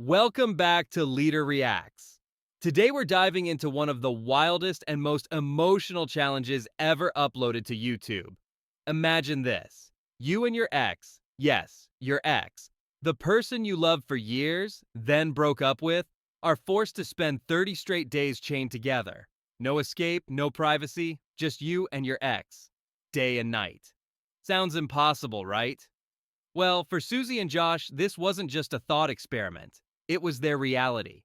Welcome back to Leader Reacts. Today we're diving into one of the wildest and most emotional challenges ever uploaded to YouTube. Imagine this. You and your ex, yes, your ex, the person you loved for years, then broke up with, are forced to spend 30 straight days chained together. No escape, no privacy, just you and your ex, day and night. Sounds impossible, right? Well, for Susie and Josh, this wasn't just a thought experiment. It was their reality.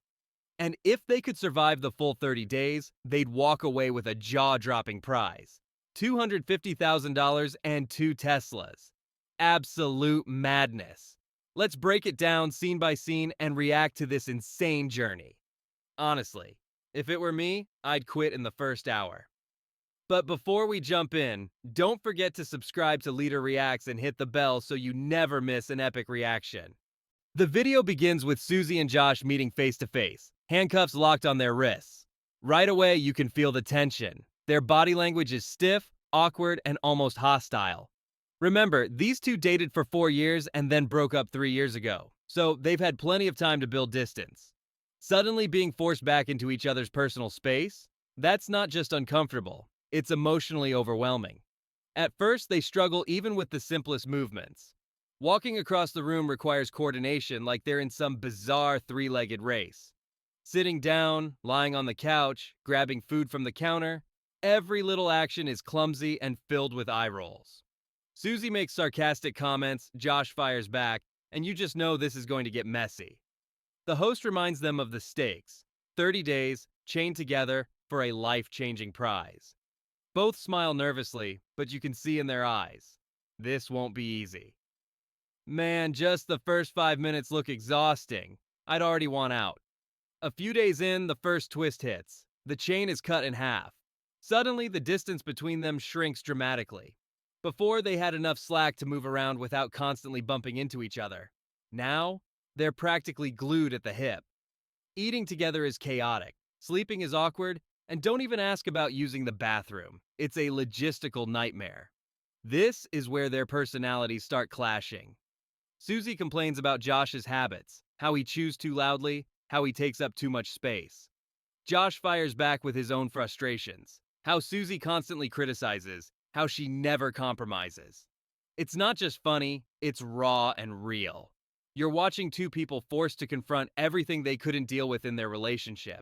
And if they could survive the full 30 days, they'd walk away with a jaw-dropping prize. $250,000 and two Teslas. Absolute madness. Let's break it down scene by scene and react to this insane journey. Honestly, if it were me, I'd quit in the first hour. But before we jump in, don't forget to subscribe to Leader Reacts and hit the bell so you never miss an epic reaction. The video begins with Susie and Josh meeting face to face, handcuffs locked on their wrists. Right away, you can feel the tension. Their body language is stiff, awkward, and almost hostile. Remember, these two dated for 4 years and then broke up 3 years ago, so they've had plenty of time to build distance. Suddenly being forced back into each other's personal space? That's not just uncomfortable, it's emotionally overwhelming. At first, they struggle even with the simplest movements. Walking across the room requires coordination like they're in some bizarre three-legged race. Sitting down, lying on the couch, grabbing food from the counter, every little action is clumsy and filled with eye rolls. Susie makes sarcastic comments, Josh fires back, and you just know this is going to get messy. The host reminds them of the stakes: 30 days, chained together, for a life-changing prize. Both smile nervously, but you can see in their eyes, this won't be easy. Man, just the first 5 minutes look exhausting. I'd already want out. A few days in, the first twist hits. The chain is cut in half. Suddenly, the distance between them shrinks dramatically. Before, they had enough slack to move around without constantly bumping into each other. Now, they're practically glued at the hip. Eating together is chaotic. Sleeping is awkward, and don't even ask about using the bathroom. It's a logistical nightmare. This is where their personalities start clashing. Susie complains about Josh's habits, how he chews too loudly, how he takes up too much space. Josh fires back with his own frustrations, how Susie constantly criticizes, how she never compromises. It's not just funny, it's raw and real. You're watching two people forced to confront everything they couldn't deal with in their relationship.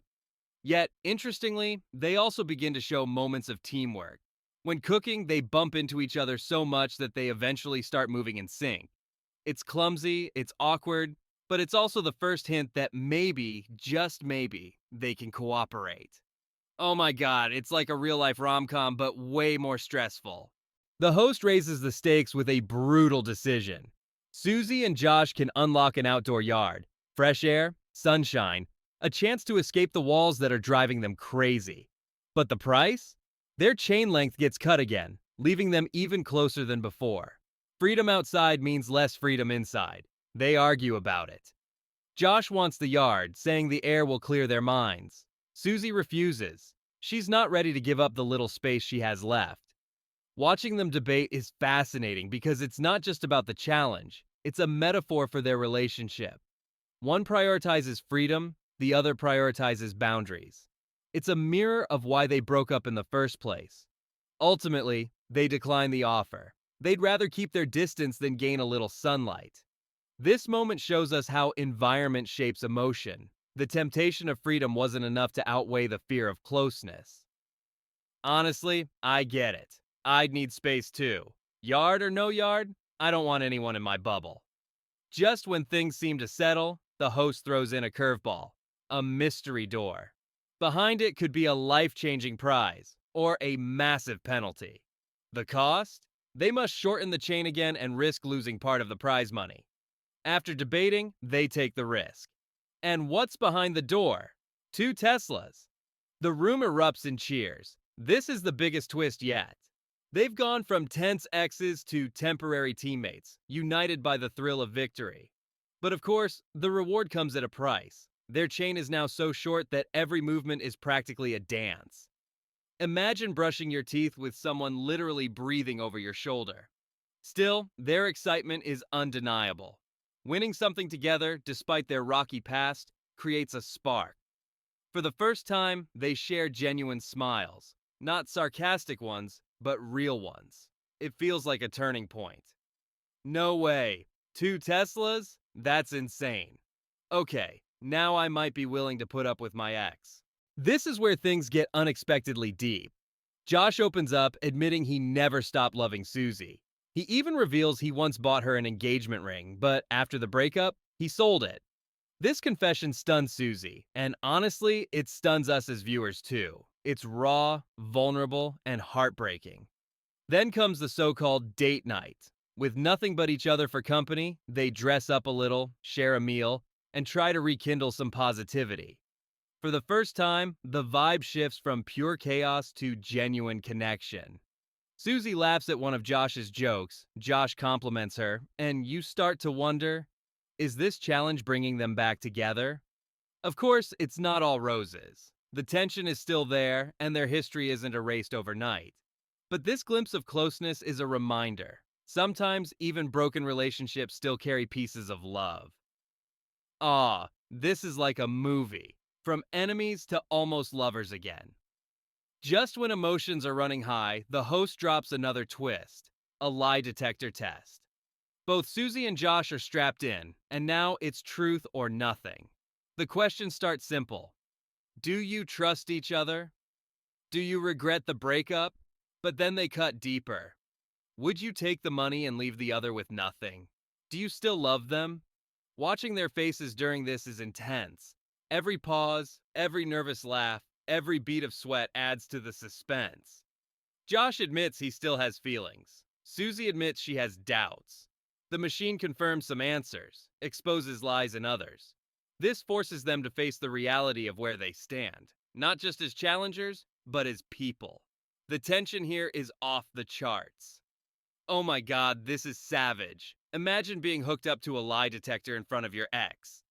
Yet, interestingly, they also begin to show moments of teamwork. When cooking, they bump into each other so much that they eventually start moving in sync. It's clumsy, it's awkward, but it's also the first hint that maybe, just maybe, they can cooperate. Oh my god, it's like a real-life rom-com, but way more stressful. The host raises the stakes with a brutal decision. Susie and Josh can unlock an outdoor yard, fresh air, sunshine, a chance to escape the walls that are driving them crazy. But the price? Their chain length gets cut again, leaving them even closer than before. Freedom outside means less freedom inside. They argue about it. Josh wants the yard, saying the air will clear their minds. Susie refuses. She's not ready to give up the little space she has left. Watching them debate is fascinating because it's not just about the challenge, it's a metaphor for their relationship. One prioritizes freedom, the other prioritizes boundaries. It's a mirror of why they broke up in the first place. Ultimately, they decline the offer. They'd rather keep their distance than gain a little sunlight. This moment shows us how environment shapes emotion. The temptation of freedom wasn't enough to outweigh the fear of closeness. Honestly, I get it. I'd need space too. Yard or no yard, I don't want anyone in my bubble. Just when things seem to settle, the host throws in a curveball, a mystery door. Behind it could be a life-changing prize, or a massive penalty. The cost? They must shorten the chain again and risk losing part of the prize money. After debating, they take the risk. And what's behind the door? Two Teslas. The room erupts in cheers. This is the biggest twist yet. They've gone from tense exes to temporary teammates, united by the thrill of victory. But of course, the reward comes at a price. Their chain is now so short that every movement is practically a dance. Imagine brushing your teeth with someone literally breathing over your shoulder. Still, their excitement is undeniable. Winning something together, despite their rocky past, creates a spark. For the first time, they share genuine smiles. Not sarcastic ones, but real ones. It feels like a turning point. No way. 2 Teslas? That's insane. Okay, now I might be willing to put up with my ex. This is where things get unexpectedly deep. Josh opens up, admitting he never stopped loving Susie. He even reveals he once bought her an engagement ring, but after the breakup, he sold it. This confession stuns Susie, and honestly, it stuns us as viewers too. It's raw, vulnerable, and heartbreaking. Then comes the so-called date night. With nothing but each other for company, they dress up a little, share a meal, and try to rekindle some positivity. For the first time, the vibe shifts from pure chaos to genuine connection. Susie laughs at one of Josh's jokes, Josh compliments her, and you start to wonder, is this challenge bringing them back together? Of course, it's not all roses. The tension is still there, and their history isn't erased overnight. But this glimpse of closeness is a reminder. Sometimes, even broken relationships still carry pieces of love. This is like a movie. From enemies to almost lovers again. Just when emotions are running high, the host drops another twist, a lie detector test. Both Susie and Josh are strapped in, and now it's truth or nothing. The questions start simple. Do you trust each other? Do you regret the breakup? But then they cut deeper. Would you take the money and leave the other with nothing? Do you still love them? Watching their faces during this is intense. Every pause, every nervous laugh, every bead of sweat adds to the suspense. Josh admits he still has feelings. Susie admits she has doubts. The machine confirms some answers, exposes lies in others. This forces them to face the reality of where they stand, not just as challengers, but as people. The tension here is off the charts. Oh my god, this is savage. Imagine being hooked up to a lie detector in front of your ex.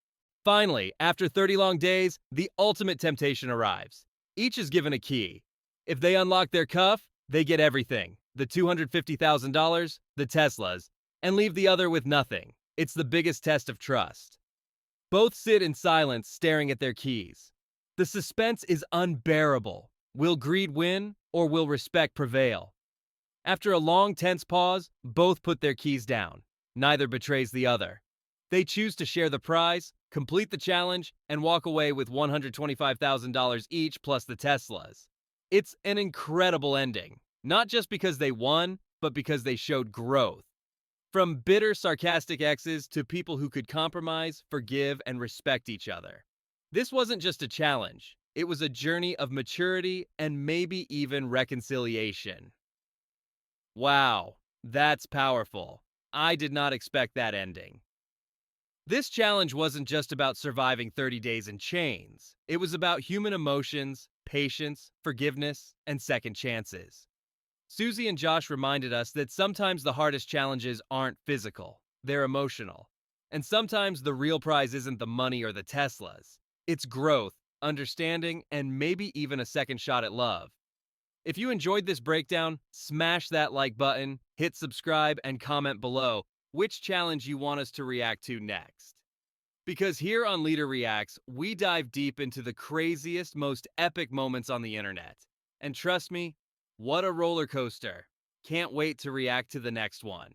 Finally, after 30 long days, the ultimate temptation arrives. Each is given a key. If they unlock their cuff, they get everything. The $250,000, the Teslas, and leave the other with nothing. It's the biggest test of trust. Both sit in silence, staring at their keys. The suspense is unbearable. Will greed win, or will respect prevail? After a long, tense pause, both put their keys down. Neither betrays the other. They choose to share the prize, complete the challenge, and walk away with $125,000 each plus the Teslas. It's an incredible ending, not just because they won, but because they showed growth. From bitter, sarcastic exes to people who could compromise, forgive, and respect each other. This wasn't just a challenge, it was a journey of maturity and maybe even reconciliation. Wow, that's powerful. I did not expect that ending. This challenge wasn't just about surviving 30 days in chains. It was about human emotions, patience, forgiveness, and second chances. Susie and Josh reminded us that sometimes the hardest challenges aren't physical, they're emotional. And sometimes the real prize isn't the money or the Teslas. It's growth, understanding, and maybe even a second shot at love. If you enjoyed this breakdown, smash that like button, hit subscribe, and comment below which challenge you want us to react to next. Because here on Leader Reacts, we dive deep into the craziest, most epic moments on the internet. And trust me, what a roller coaster. Can't wait to react to the next one.